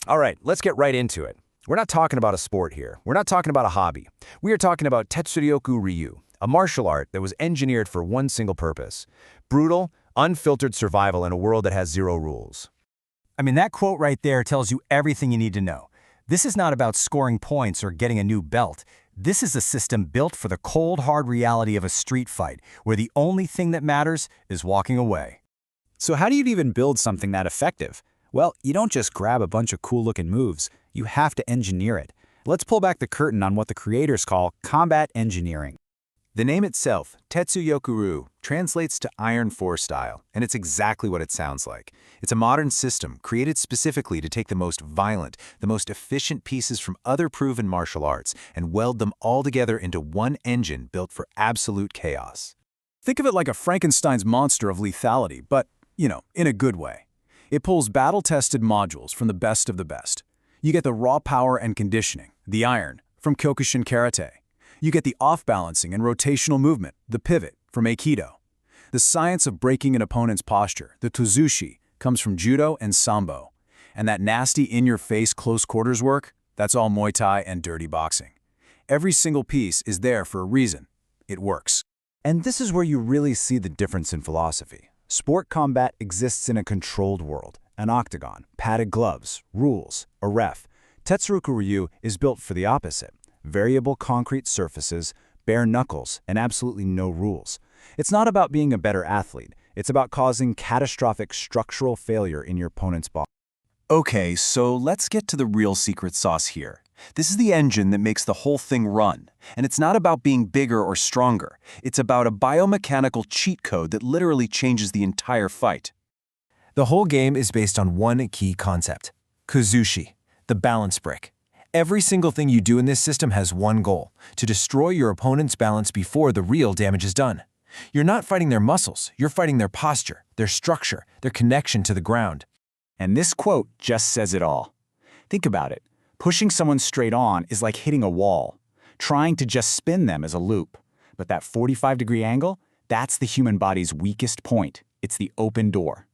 All right, let's get right into it. We're not talking about a sport here. We're not talking about a hobby. We are talking about Tetsuryoku-Ryu, a martial art that was engineered for one single purpose: brutal, unfiltered survival in a world that has zero rules. I mean, that quote right there tells you everything you need to know. This is not about scoring points or getting a new belt. This is a system built for the cold, hard reality of a street fight, where the only thing that matters is walking away. So how do you even build something that effective? Well, you don't just grab a bunch of cool-looking moves. You have to engineer it. Let's pull back the curtain on what the creators call combat engineering. The name itself, Tetsuryoku-Ryu, translates to Iron 4 style, and it's exactly what it sounds like. It's a modern system created specifically to take the most violent, the most efficient pieces from other proven martial arts and weld them all together into one engine built for absolute chaos. Think of it like a Frankenstein's monster of lethality, but, in a good way. It pulls battle-tested modules from the best of the best. You get the raw power and conditioning, the iron, from Kyokushin Karate. You get the off-balancing and rotational movement, the pivot, from Aikido. The science of breaking an opponent's posture, the Tozushi, comes from Judo and Sambo. And that nasty in-your-face close-quarters work, that's all Muay Thai and dirty boxing. Every single piece is there for a reason. It works. And this is where you really see the difference in philosophy. Sport combat exists in a controlled world, an octagon, padded gloves, rules, a ref. Tetsuryoku-Ryu is built for the opposite: variable concrete surfaces, bare knuckles, and absolutely no rules. It's not about being a better athlete. It's about causing catastrophic structural failure in your opponent's body. Okay, so let's get to the real secret sauce here. This is the engine that makes the whole thing run. And it's not about being bigger or stronger. It's about a biomechanical cheat code that literally changes the entire fight. The whole game is based on one key concept: Kazushi, the balance brick. Every single thing you do in this system has one goal: to destroy your opponent's balance before the real damage is done. You're not fighting their muscles, you're fighting their posture, their structure, their connection to the ground. And this quote just says it all. Think about it. Pushing someone straight on is like hitting a wall. Trying to just spin them is a loop. But that 45-degree angle, that's the human body's weakest point. It's the open door.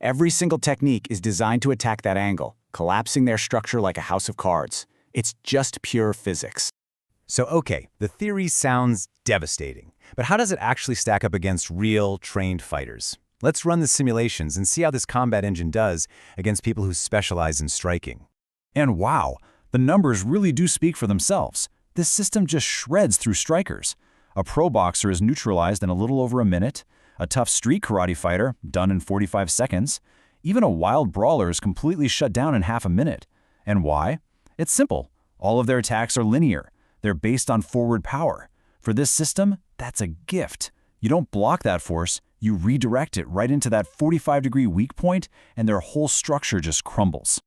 Every single technique is designed to attack that angle, collapsing their structure like a house of cards. It's just pure physics. So okay, the theory sounds devastating, but how does it actually stack up against real, trained fighters? Let's run the simulations and see how this combat engine does against people who specialize in striking. And wow, the numbers really do speak for themselves. This system just shreds through strikers. A pro boxer is neutralized in a little over a minute, a tough street karate fighter done in 45 seconds, even a wild brawler is completely shut down in half a minute. And why? It's simple. All of their attacks are linear. They're based on forward power. For this system, that's a gift. You don't block that force, you redirect it right into that 45-degree weak point, and their whole structure just crumbles.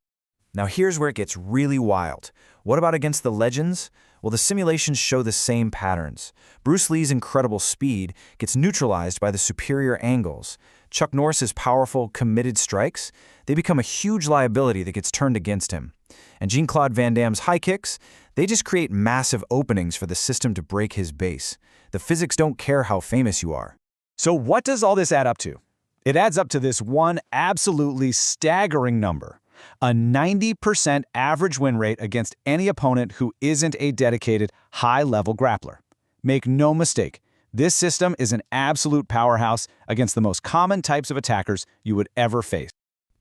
Now here's where it gets really wild. What about against the legends? Well, the simulations show the same patterns. Bruce Lee's incredible speed gets neutralized by the superior angles. Chuck Norris's powerful, committed strikes, they become a huge liability that gets turned against him. And Jean-Claude Van Damme's high kicks, they just create massive openings for the system to break his base. The physics don't care how famous you are. So what does all this add up to? It adds up to this one absolutely staggering number: a 90% average win rate against any opponent who isn't a dedicated, high-level grappler. Make no mistake, this system is an absolute powerhouse against the most common types of attackers you would ever face.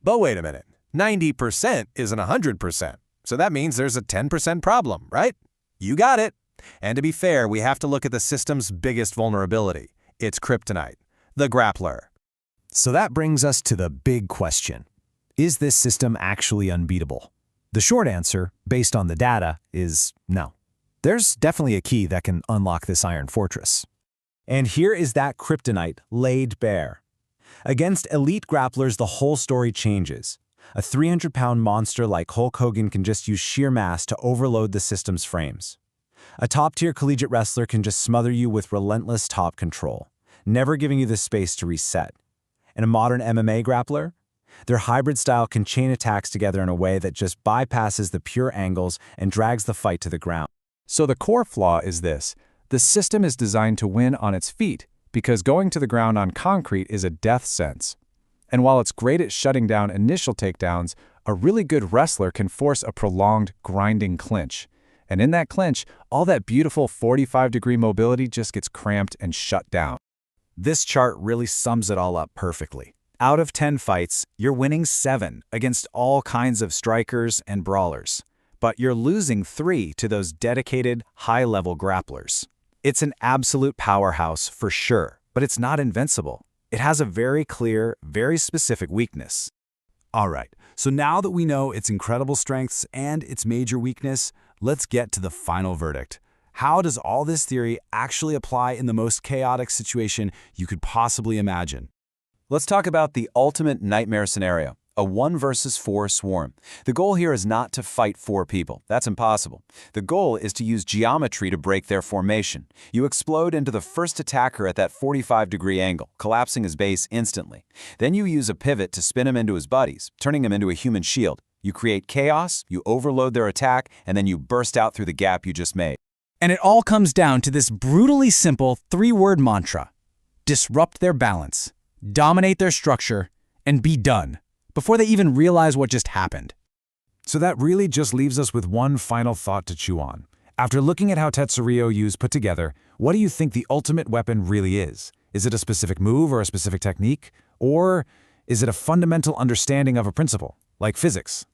But wait a minute, 90% isn't 100%, so that means there's a 10% problem, right? You got it. And to be fair, we have to look at the system's biggest vulnerability. It's kryptonite, the grappler. So that brings us to the big question. Is this system actually unbeatable? The short answer, based on the data, is no. There's definitely a key that can unlock this iron fortress. And here is that kryptonite laid bare. Against elite grapplers, the whole story changes. A 300-pound monster like Hulk Hogan can just use sheer mass to overload the system's frames. A top-tier collegiate wrestler can just smother you with relentless top control, never giving you the space to reset. And a modern MMA grappler? Their hybrid style can chain attacks together in a way that just bypasses the pure angles and drags the fight to the ground. So the core flaw is this: the system is designed to win on its feet, because going to the ground on concrete is a death sentence. And while it's great at shutting down initial takedowns, A really good wrestler can force a prolonged, grinding clinch. And in that clinch, all that beautiful 45-degree mobility just gets cramped and shut down. This chart really sums it all up perfectly. Out of 10 fights, you're winning 7 against all kinds of strikers and brawlers. But you're losing 3 to those dedicated, high-level grapplers. It's an absolute powerhouse for sure, but it's not invincible. It has a very clear, very specific weakness. All right, so now that we know its incredible strengths and its major weakness, let's get to the final verdict. How does all this theory actually apply in the most chaotic situation you could possibly imagine? Let's talk about the ultimate nightmare scenario, a 1 versus 4 swarm. The goal here is not to fight 4 people. That's impossible. The goal is to use geometry to break their formation. You explode into the first attacker at that 45-degree angle, collapsing his base instantly. Then you use a pivot to spin him into his buddies, turning him into a human shield. You create chaos, you overload their attack, and then you burst out through the gap you just made. And it all comes down to this brutally simple 3-word mantra: disrupt their balance, dominate their structure, and be done, before they even realize what just happened. So that really just leaves us with one final thought to chew on. After looking at how Tetsuryoku-Ryū's put together, what do you think the ultimate weapon really is? Is it a specific move or a specific technique? Or is it a fundamental understanding of a principle, like physics?